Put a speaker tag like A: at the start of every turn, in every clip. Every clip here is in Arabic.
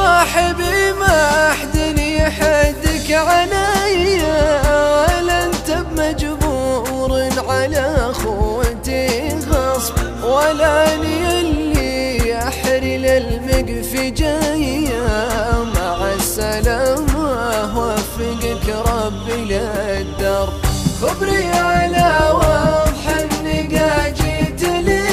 A: صاحبي ما أحد يحدك علي، ولا أنت بمجبور على أخوتي غصب، ولا أني اللي أحري للمقف جاية. مع السلامة وفقك ربي للدرب، خبري على وضح النقا جيت لي،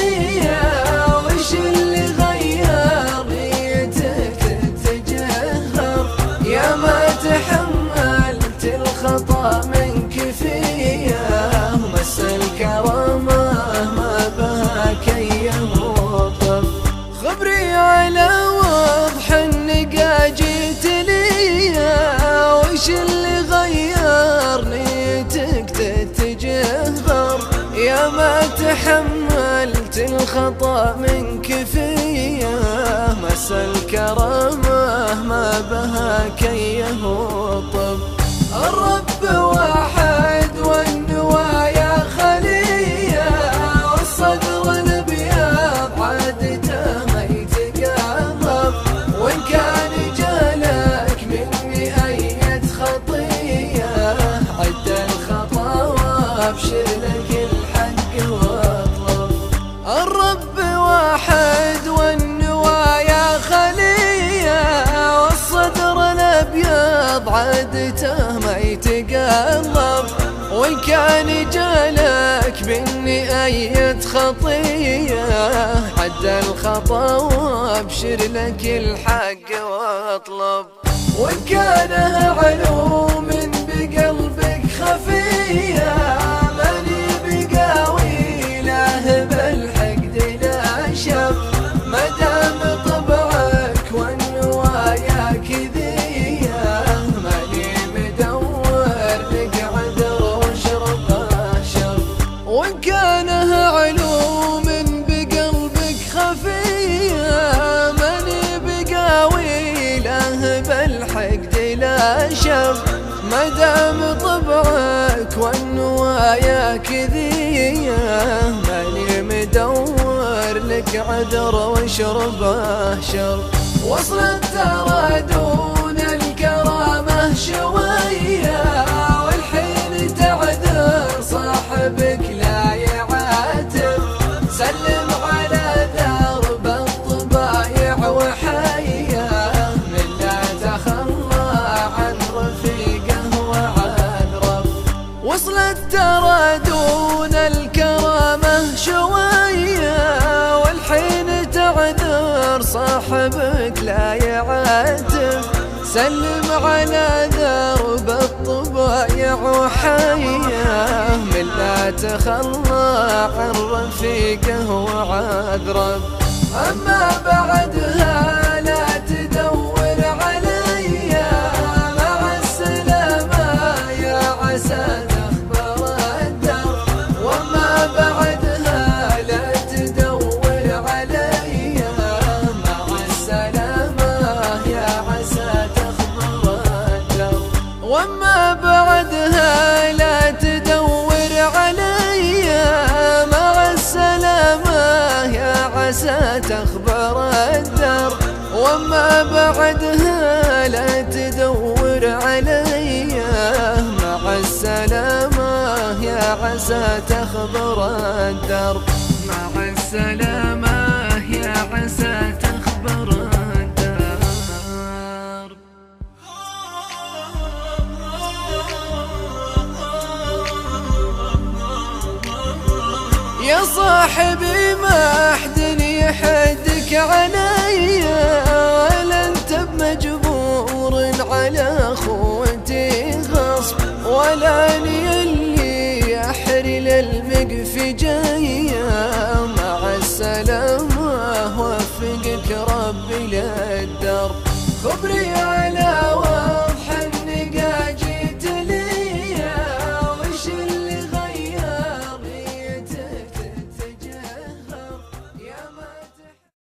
A: وش اللي غير نيتك تتجهر؟ يا ما تحملت الخطأ منك فيا، مس الكرامة ما بها كي يموطف. خبري على وضح النقا جيت لي، وش اللي غير نيتك تتجهر؟ يا ما تحملت الخطأ منك فيا، مس الكرامة ما بها كي يهوطب. الرب واحد والنوايا خلية، والصدر الابيض عادته ما يتقرب، وان كان جالك مني اية خطية، عد الخطا وابشر لك الحق واطلب. الرب واحد والنوايا خلية، والصدر الابيض عادته ما يتقلب، وان كان جالك مني اية خطية، عد الخطا وابشر لك الحق واطلب. وان كان علوم بقلبك خفية، ماني بقاوي له بالحقد لا شف، مدام طبعك والنوايا كذية، ماني مدور لك عذر واشرب شرب. وان كان علوم بقلبك خفية، ماني بقاوي له بالحقد لا شف، مدام طبعك والنوايا كذية، ماني مدور لك عذر واشربه شرب. وصلت ترى دون الكرامة شوية، والحين تعذر صاحبك لا يعاتب، سلم على درب الطبايع وحيه، من لا تخلى عن رفيقه وعذرب. وصلت ترى دون الكرامة شوية، والحين تعذر صاحبك لا يعاتب، سلم على درب الطبايع وحيه، من لا تخلى عن رفيقه وعذرب. أما بعدها لا تدور علي، مع السلامة يا عسى تخبر الدرب. وما بعدها لا تدور علي، مع السلامة يا عسى تخبر الدرب. وما بعدها لا تدور علي، مع السلامة يا عسى تخبر الدرب. وما بعدها لا تدور علي، مع السلامة يا عسى تخبر الدرب. مع السلامة يا عسى تخبر الدرب. يا صاحبي ما أحد يحدك علي، ولا أنت بمجبور على أخوتي غصب، ولا أني اللي أحري للمقف جاية. مع السلامة وفقك ربي للدرب، خبري على